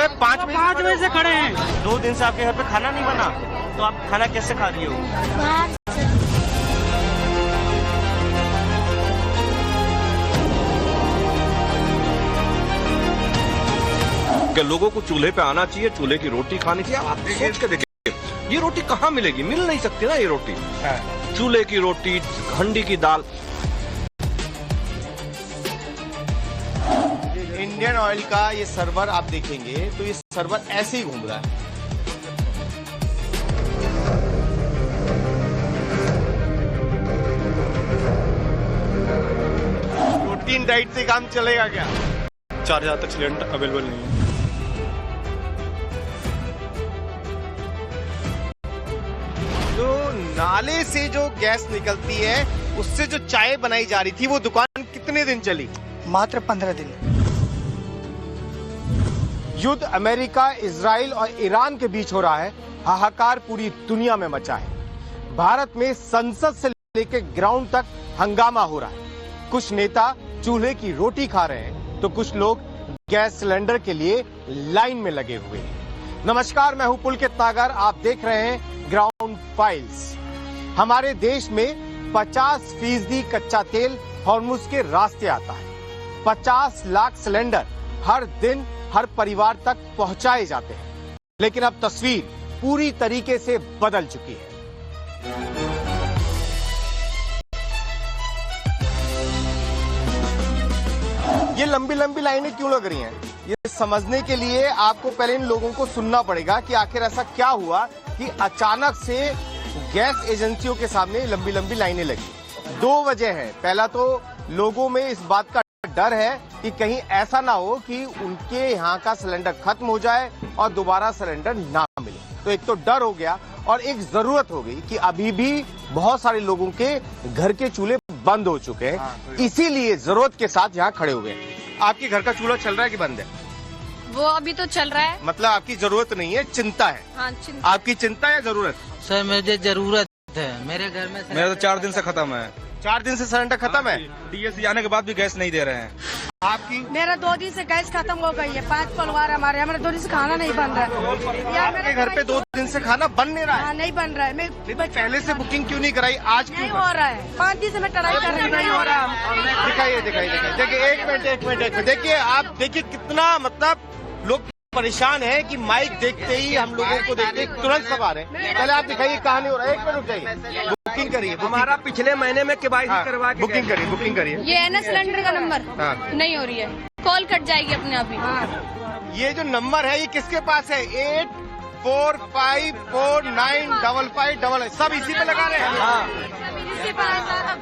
सुबह 5 बजे से खड़े हैं। 2 दिन से आपके घर पे खाना नहीं बना, तो आप खाना कैसे खा रही हो? कि लोगों को चूल्हे पे आना चाहिए, चूल्हे की रोटी खानी चाहिए। आप सोच के देखिए, ये रोटी कहाँ मिलेगी? मिल नहीं सकती ना ये रोटी। चूल्हे की रोटी, हंडी की दाल। इंडियन ऑयल का ये सर्वर आप देखेंगे तो ये सर्वर ऐसे ही घूम रहा है। प्रोटीन डाइट से काम चलेगा क्या? 4000 तक सिलेंडर अवेलेबल नहीं है। तो नाले से जो गैस निकलती है उससे जो चाय बनाई जा रही थी वो दुकान कितने दिन चली? मात्र 15 दिन। युद्ध अमेरिका, इजराइल और ईरान के बीच हो रहा है। हाहाकार पूरी दुनिया में मचा है। भारत में संसद से लेकर ग्राउंड तक हंगामा हो रहा है। कुछ नेता चूल्हे की रोटी खा रहे हैं तो कुछ लोग गैस सिलेंडर के लिए लाइन में लगे हुए हैं। नमस्कार, मैं हूं पुलकित नागर। आप देख रहे हैं ग्राउंड फाइल्स। हमारे देश में 50% कच्चा तेल हॉर्मुज के रास्ते आता है। 50 लाख सिलेंडर हर दिन हर परिवार तक पहुंचाए जाते हैं। लेकिन अब तस्वीर पूरी तरीके से बदल चुकी है। ये लंबी लंबी लाइनें क्यों लग रही हैं? ये समझने के लिए आपको पहले इन लोगों को सुनना पड़ेगा कि आखिर ऐसा क्या हुआ कि अचानक से गैस एजेंसियों के सामने लंबी लंबी लाइनें लगी। 2 वजह है। पहला तो लोगों में इस बात का डर है कि कहीं ऐसा ना हो कि उनके यहाँ का सिलेंडर खत्म हो जाए और दोबारा सिलेंडर ना मिले। तो एक तो डर हो गया और एक जरूरत हो गई कि अभी भी बहुत सारे लोगों के घर के चूल्हे बंद हो चुके हैं, इसीलिए जरूरत के साथ यहाँ खड़े हुए हैं। आपके घर का चूल्हा चल रहा है कि बंद है? वो अभी तो चल रहा है। मतलब आपकी जरूरत नहीं है, चिंता है? हाँ, चिंता। आपकी चिंता या जरूरत? सर मुझे जरूरत है। मेरे घर में मेरा तो 4 दिन से खत्म है। 4 दिन से सिलेंडर खत्म है। डीएससी आने के बाद भी गैस नहीं दे रहे हैं। आपकी? मेरा 2 दिन से गैस खत्म हो गई है। 5 परिवार हमारे 2 दिन से खाना नहीं बन रहा है। आपके घर पे 2 दिन से खाना बन नहीं रहा है? हाँ, नहीं बन रहा है। मैं पहले से बुकिंग क्यों नहीं कराई? आज क्यों नहीं हो रहा है? 5 दिन से मैं ट्राई कर रही हूँ, नहीं हो रहा है। दिखाइए देखिए, एक मिनट देखिए, आप देखिए कितना मतलब लोग परेशान है कि माइक देखते ही हम लोगों को देखते ही तुरंत सब आ रहे हैं। पहले आप दिखाइए कहाँ नहीं हो रहा है। 1 मिनट रुक जाइए, बुकिंग करिए। हमारा पिछले महीने में KYC करवा के बुकिंग करिए। ये है ना सिलेंडर का नंबर? हाँ। नहीं हो रही है, कॉल कट जाएगी अपने आप ही। ये जो नंबर है ये किसके पास है? 84549555 सब इसी पे लगा रहे हैं।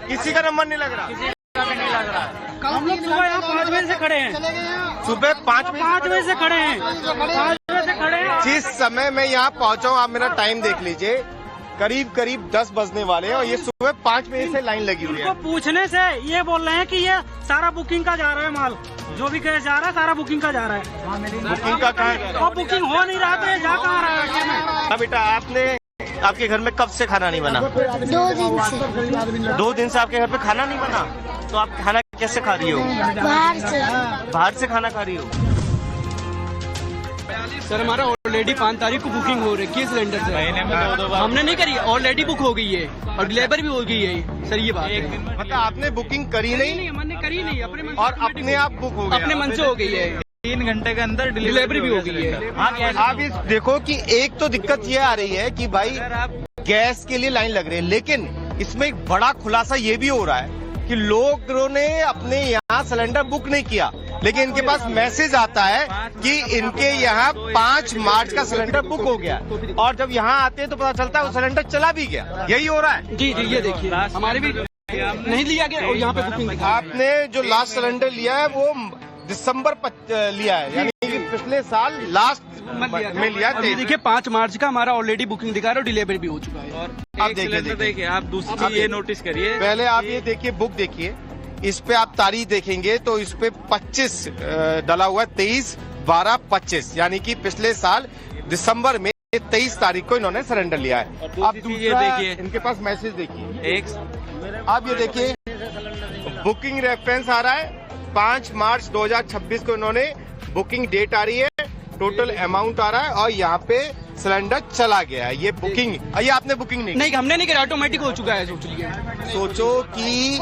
किसी का नंबर नहीं लग रहा? हम लोग सुबह यहाँ 5 बजे से खड़े हैं। सुबह 5 बजे से खड़े हैं। 5 बजे से खड़े हैं। जिस समय मैं यहाँ पहुँचा हूँ, आप मेरा टाइम देख लीजिए, करीब 10 बजने वाले हैं और ये सुबह 5 बजे से लाइन लगी हुई है। उनको पूछने से ये बोल रहे हैं कि ये सारा बुकिंग का जा रहा है। माल जो भी गैस जा रहा है सारा बुकिंग का जा रहा है। बुकिंग का कहाँ है? और बुकिंग हो नहीं रहा तो ये जा कहाँ रहा है? हाँ बेटा, आपके घर में कब से खाना नहीं बना? 2 दिन से। 2 दिन से आपके घर पे खाना नहीं बना, तो आप खाना कैसे खा रही हो? बाहर से खाना खा रही हो? सर हमारा ऑलरेडी 5 तारीख को बुकिंग हो रही है सिलेंडर से। महीने में 2 बार हमने नहीं करी, ऑलरेडी बुक हो गई है और डिलीवर भी हो गई है। सर ये बात है। मतलब आपने बुकिंग करी नहीं? हमने करी नहीं, और अपने आप बुक हो गया? अपने मन से हो गई है। 3 घंटे के अंदर डिलीवरी भी हो गई है। आप ये देखो कि एक तो दिक्कत ये आ रही है कि भाई गैस के लिए लाइन लग रही है, लेकिन इसमें एक बड़ा खुलासा ये भी हो रहा है कि लोगों ने अपने यहाँ सिलेंडर बुक नहीं किया, लेकिन इनके पास मैसेज आता है कि इनके यहाँ 5 मार्च का सिलेंडर बुक हो गया, और जब यहाँ आते हैं तो पता चलता है वो सिलेंडर चला भी गया। यही हो रहा है? जी ये देखिए, हमारे भी नहीं लिया गया और यहाँ पे बुकिंग। आपने जो लास्ट सिलेंडर लिया है वो दिसंबर लिया है, यानी कि पिछले साल लास्ट में लिया। देखिए 5 मार्च का हमारा ऑलरेडी बुकिंग दिखा रहा है और डिलीवरी भी हो चुका है। और आप देखिए, आप दूसरी चीज ये नोटिस करिए। पहले आप ये देखिए, बुक देखिए, इस पे आप तारीख देखेंगे तो इस पे 25 डला हुआ है, 23/12/25, यानी कि पिछले साल दिसंबर में 23 तारीख को इन्होंने सरेंडर लिया है। आप ये देखिए, इनके पास मैसेज देखिए, एक आप ये देखिए बुकिंग रेफरेंस आ रहा है, 5 मार्च 2026 को इन्होंने बुकिंग डेट आ रही है, टोटल अमाउंट आ रहा है और यहाँ पे सिलेंडर चला गया है। ये बुकिंग, ये आपने बुकिंग नहीं हमने नहीं करा, ऑटोमेटिक हो चुका है। सोचिए, सोचो कि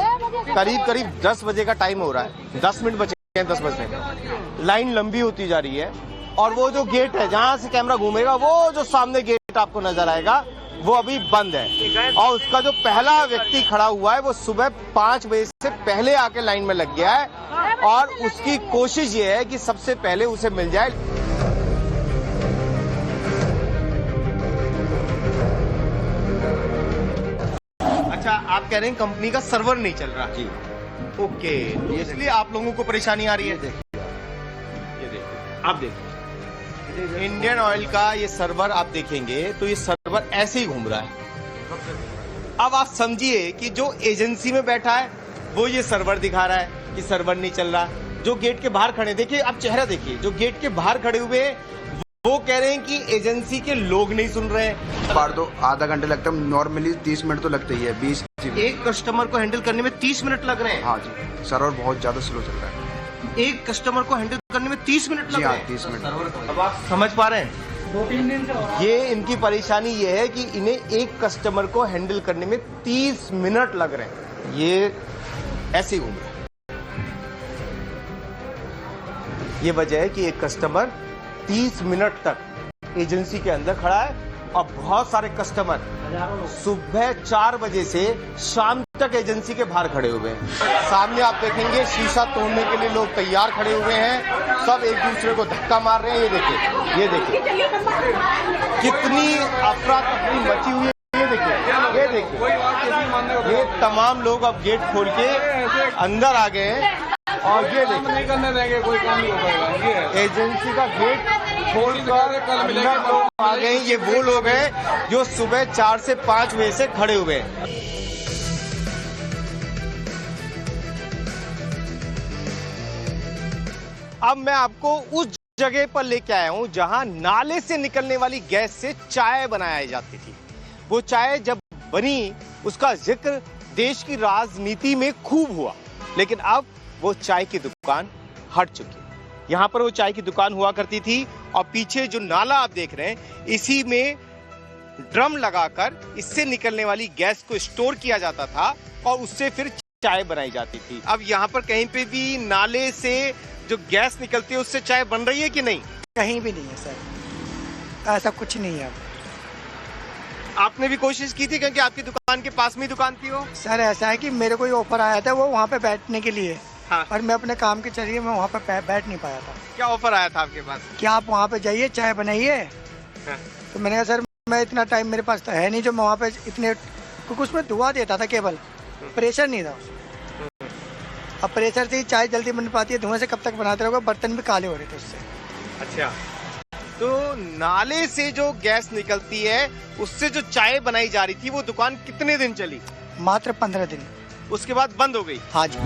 करीब करीब 10 बजे का टाइम हो रहा है, 10 मिनट बचे हैं 10 बजने में, लाइन लंबी होती जा रही है और वो जो गेट है जहां से कैमरा घूमेगा, वो जो सामने गेट आपको नजर आएगा वो अभी बंद है और उसका जो पहला व्यक्ति खड़ा हुआ है वो सुबह 5 बजे से पहले आके लाइन में लग गया है और उसकी कोशिश ये है कि सबसे पहले उसे मिल जाए। अच्छा, आप कह रहे हैं कंपनी का सर्वर नहीं चल रहा जी? ओके, इसलिए आप लोगों को परेशानी आ रही है। ये देखिए, आप देखिए इंडियन ऑयल का ये सर्वर आप देखेंगे तो ये सर्वर ऐसे ही घूम रहा है। अब आप समझिए कि जो एजेंसी में बैठा है वो ये सर्वर दिखा रहा है कि सर्वर नहीं चल रहा। जो गेट के बाहर खड़े, देखिए आप चेहरा देखिए, जो गेट के बाहर खड़े हुए वो कह रहे हैं कि एजेंसी के लोग नहीं सुन रहे हैं। बार तो आधा घंटे लगता है, नॉर्मली 30 मिनट तो लगता ही है। 20 एक कस्टमर को हैंडल करने में 30 मिनट लग रहे हैं? हाँ जी, सर्वर बहुत ज्यादा स्लो चल रहा है। एक कस्टमर को हैंडल करने में 30 मिनट लग रहे हैं? 30 मिनट। अब आप समझ पा रहे हैं? 2-3 दिन से ये इनकी परेशानी ये है कि इन्हें एक कस्टमर को हैंडल करने में 30 मिनट लग रहे हैं। ये ऐसे ही घूम रहे हैं। ये वजह है कि एक कस्टमर 30 मिनट तक एजेंसी के अंदर खड़ा है और बहुत सारे कस्टमर सुबह 4 बजे से शाम तक एजेंसी के बाहर खड़े हुए हैं। सामने आप देखेंगे शीशा तोड़ने के लिए लोग तैयार खड़े हुए हैं, सब एक दूसरे को धक्का मार रहे हैं। ये देखिए, ये देखिए कितनी अफरा तफरी मची हुई है। ये देखिए, ये देखिए, ये तमाम लोग अब गेट खोल के अंदर आ गए हैं और ये देखिए करने देंगे, कोई काम नहीं हो पाएगा। एजेंसी का गेट खोलकर अंदर लोग आ गए। ये वो लोग हैं जो सुबह 4 से 5 बजे से खड़े हुए हैं। अब मैं आपको उस जगह पर लेके आया हूं जहां नाले से निकलने वाली गैस से चाय बनाई जाती थी। वो चाय जब बनी उसका जिक्र देश की राजनीति में खूब हुआ, लेकिन अब वो चाय की दुकान हट चुकी है। यहाँ पर वो चाय की दुकान हुआ करती थी और पीछे जो नाला आप देख रहे हैं, इसी में ड्रम लगाकर इससे निकलने वाली गैस को स्टोर किया जाता था और उससे फिर चाय बनाई जाती थी। अब यहाँ पर कहीं पे भी नाले से जो गैस निकलती है उससे चाय बन रही है कि नहीं? कहीं भी नहीं है सर, ऐसा कुछ नहीं है। आपने भी कोशिश की थी क्योंकि आपकी दुकान के पास में ही दुकान थी वो? सर ऐसा है कि मेरे को ऑफर आया था वो वहाँ पे बैठने के लिए, हाँ। और मैं अपने काम के चलिए मैं वहाँ पे बैठ नहीं पाया था। क्या ऑफर आया था आपके पास? क्या आप वहाँ पे जाइए चाय बनाइए, हाँ। तो मैंने कहा सर मैं इतना टाइम मेरे पास तो है नहीं जो मैं वहाँ पे इतने, क्योंकि उसमें धुआं देता था केवल, प्रेशर नहीं था। अब प्रेशर से ही चाय जल्दी बन पाती है, धुएं से कब तक बनाते रहोगे, बर्तन भी काले हो रहे थे उससे। अच्छा, तो नाले से जो गैस निकलती है उससे जो चाय बनाई जा रही थी वो दुकान कितने दिन चली? मात्र 15 दिन। उसके बाद बंद हो गई? हाँ जी।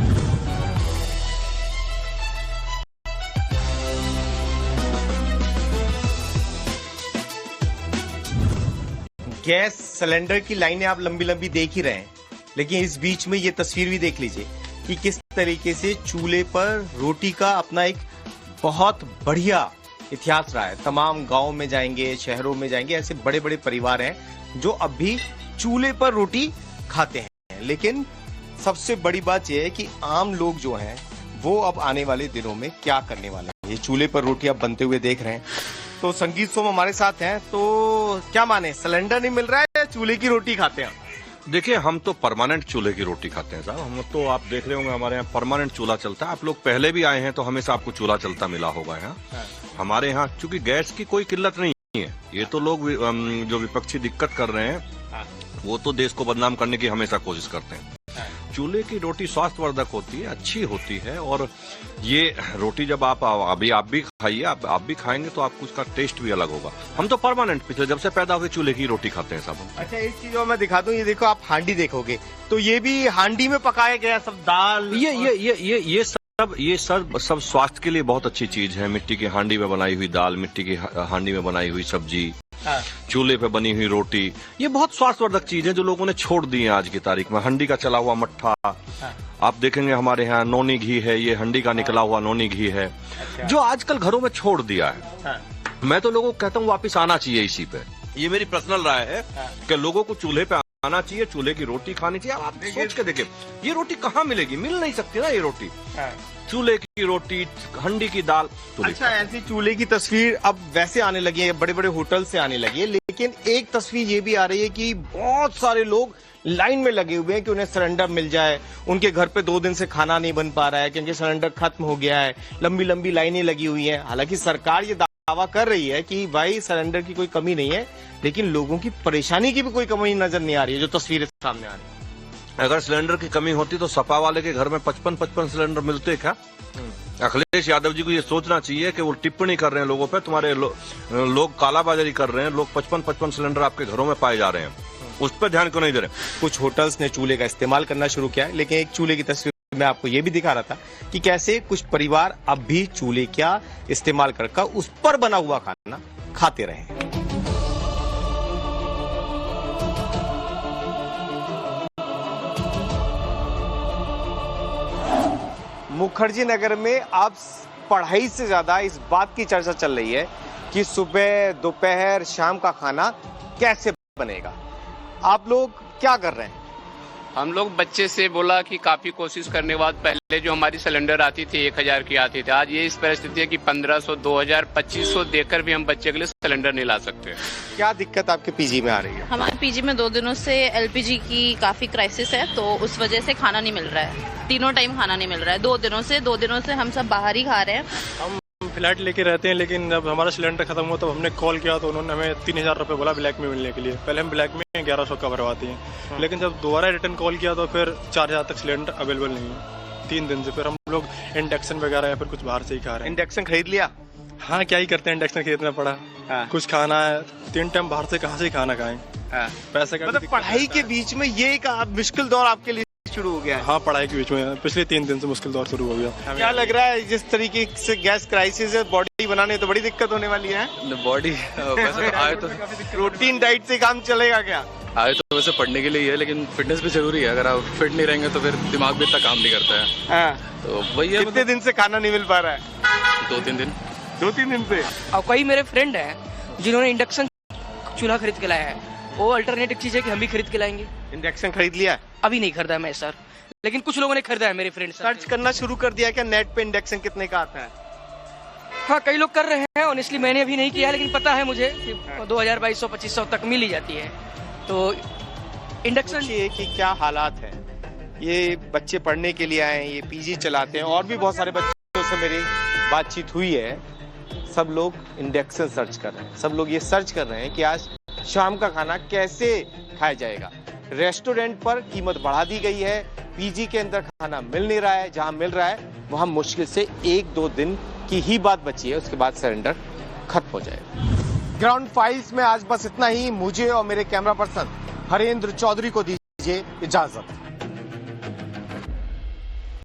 गैस सिलेंडर की लाइनें आप लंबी लंबी देख ही रहे हैं, लेकिन इस बीच में ये तस्वीर भी देख लीजिए कि किस तरीके से चूल्हे पर रोटी का अपना एक बहुत बढ़िया इतिहास रहा है। तमाम गांव में जाएंगे, शहरों में जाएंगे, ऐसे बड़े बड़े परिवार हैं जो अब भी चूल्हे पर रोटी खाते हैं। लेकिन सबसे बड़ी बात यह है कि आम लोग जो हैं वो अब आने वाले दिनों में क्या करने वाले हैं। ये चूल्हे पर रोटी अब बनते हुए देख रहे हैं। तो संगीत सोम हमारे साथ हैं, तो क्या माने, सिलेंडर नहीं मिल रहा है या चूल्हे की रोटी खाते हैं? देखिए, हम तो परमानेंट चूल्हे की रोटी खाते हैं साहब। हम तो आप देख रहे होंगे हमारे यहाँ परमानेंट चूल्हा चलता है। आप लोग पहले भी आए हैं तो हमेशा आपको चूल्हा चलता मिला होगा यहाँ। हमारे यहाँ चूंकि गैस की कोई किल्लत नहीं है। ये तो लोग जो विपक्षी दिक्कत कर रहे हैं वो तो देश को बदनाम करने की हमेशा कोशिश करते हैं। चूल्हे की रोटी स्वास्थ्यवर्धक होती है, अच्छी होती है, और ये रोटी जब आप भी खाइए, आप भी खाएंगे तो आपको उसका टेस्ट भी अलग होगा। हम तो परमानेंट पिछले जब से पैदा हुए चूल्हे की रोटी खाते हैं साहब। अच्छा, एक चीज और मैं दिखा दूं, ये देखो आप हांडी देखोगे तो ये भी हांडी में पकाया गया सब दाल। ये सब स्वास्थ्य के लिए बहुत अच्छी चीज है। मिट्टी की हांडी में बनाई हुई दाल, मिट्टी की हांडी में बनाई हुई सब्जी, चूल्हे पे बनी हुई रोटी, ये बहुत स्वास्थ्यवर्धक चीज है जो लोगों ने छोड़ दी है आज की तारीख में। हंडी का चला हुआ मट्ठा, आप देखेंगे हमारे यहाँ नोनी घी है, ये हंडी का निकला हुआ नोनी घी है, जो आजकल घरों में छोड़ दिया है। मैं तो लोगों को कहता हूँ वापस आना चाहिए इसी पे। ये मेरी पर्सनल राय है कि लोगों को चूल्हे पे आना चाहिए, चूल्हे की रोटी खानी चाहिए। अब आप सोच के देखिए, ये रोटी कहाँ मिलेगी? मिल नहीं सकती ना ये रोटी। चूल्हे की रोटी, हंडी की दाल। अच्छा, ऐसी चूल्हे की तस्वीर अब वैसे आने लगी है, बड़े बड़े होटल से आने लगी है, लेकिन एक तस्वीर ये भी आ रही है कि बहुत सारे लोग लाइन में लगे हुए हैं कि उन्हें सिलेंडर मिल जाए। उनके घर पे 2 दिन से खाना नहीं बन पा रहा है क्योंकि सिलेंडर खत्म हो गया है। लंबी लंबी लाइनें लगी हुई हैं। हालांकि सरकार ये दावा कर रही है कि भाई सिलेंडर की कोई कमी नहीं है, लेकिन लोगों की परेशानी की भी कोई कमी नजर नहीं आ रही है, जो तस्वीरें सामने आ रही है। अगर सिलेंडर की कमी होती तो सपा वाले के घर में 55 सिलेंडर मिलते क्या? अखिलेश यादव जी को ये सोचना चाहिए कि वो टिप्पणी कर रहे हैं लोगों पे, तुम्हारे लोग कालाबाजारी कर रहे हैं, लोग 55 सिलेंडर आपके घरों में पाए जा रहे हैं, उस पर ध्यान क्यों नहीं दे रहे? कुछ होटल्स ने चूल्हे का इस्तेमाल करना शुरू किया है, लेकिन एक चूल्हे की तस्वीर मैं आपको ये भी दिखा रहा था कि कैसे कुछ परिवार अब भी चूल्हे का इस्तेमाल करके उस पर बना हुआ खाना खाते रहे। मुखर्जी नगर में अब पढ़ाई से ज्यादा इस बात की चर्चा चल रही है कि सुबह, दोपहर, शाम का खाना कैसे बनेगा। आप लोग क्या कर रहे हैं? हम लोग बच्चे से बोला कि काफी कोशिश करने के बाद पहले जो हमारी सिलेंडर आती थी 1000 की आती थी, आज ये इस परिस्थिति है कि 1500, 2000, 2500 देकर भी हम बच्चे के लिए सिलेंडर नहीं ला सकते। क्या दिक्कत आपके पीजी में आ रही है? हमारे पीजी में 2 दिनों से एलपीजी की काफी क्राइसिस है, तो उस वजह से खाना नहीं मिल रहा है। तीनों टाइम खाना नहीं मिल रहा है। 2 दिनों से हम सब बाहर ही खा रहे हैं। हम फ्लैट लेके रहते हैं, लेकिन जब हमारा सिलेंडर खत्म हुआ तो हमने कॉल किया तो उन्होंने हमें 3000 रुपये बोला ब्लैक में मिलने के लिए। पहले हम ब्लैक में 1100 का भरवाते हैं, लेकिन जब दोबारा रिटर्न कॉल किया तो फिर 4000 तक सिलेंडर अवेलेबल नहीं है 3 दिन से। फिर हम लोग इंडक्शन वगैरह या फिर कुछ बाहर से ही खा रहे हैं। इंडक्शन खरीद लिया? हाँ, क्या ही करते हैं, इंडक्शन खरीदना पड़ा। कुछ खाना है, 3 टाइम बाहर से कहाँ से ही खाना खाएं। पैसे का मतलब पढ़ाई के बीच में ये एक मुश्किल दौर आपके लिए शुरू हो गया है? हाँ, पढ़ाई के बीच में पिछले 3 दिन से मुश्किल दौर शुरू हो गया। क्या लग रहा है जिस तरीके से गैस क्राइसिस है, बॉडी बनाने तो बड़ी दिक्कत होने वाली है? बॉडी आए तो प्रोटीन डाइट से काम चलेगा क्या? आए तो वैसे पढ़ने के लिए है, लेकिन फिटनेस भी जरूरी है। अगर आप फिट नहीं रहेंगे तो फिर दिमाग भी इतना काम नहीं करता है। तो वही है। कितने दिन से खाना नहीं मिल पा रहा है? 2-3 दिन। 2-3 दिन से। और कई मेरे फ्रेंड हैं जिन्होंने इंडक्शन चूल्हा खरीद के लाया है। वो अल्टरनेटिव चीज है कि हम भी खरीद के लाएंगे। इंडक्शन खरीद लिया? अभी नहीं खरीदा मैं सर, लेकिन कुछ लोगों ने खरीदा है मेरे फ्रेंड। सर्च करना शुरू कर दिया क्या नेट पे इंडक्शन कितने का आता है? हाँ, कई लोग कर रहे हैं। ऑनेस्टली मैंने अभी नहीं किया, लेकिन पता है मुझे कि 2000, 2200, 2500 तक मिल ही जाती है। तो इंडक्शन कि क्या हालात है। ये बच्चे पढ़ने के लिए आए, ये पीजी चलाते हैं, और भी बहुत सारे बच्चों से मेरी बातचीत हुई है। सब लोग इंडक्शन सर्च कर रहे हैं। सब लोग ये सर्च कर रहे हैं कि आज शाम का खाना कैसे खाया जाएगा। रेस्टोरेंट पर कीमत बढ़ा दी गई है, पीजी के अंदर खाना मिल नहीं रहा है, जहां मिल रहा है वहां मुश्किल से 1-2 दिन की ही बात बची है, उसके बाद सिलेंडर खत्म हो जाएगा। ग्राउंड फाइल्स में आज बस इतना ही। मुझे और मेरे कैमरा पर्सन हरेंद्र चौधरी को दीजिए इजाजत।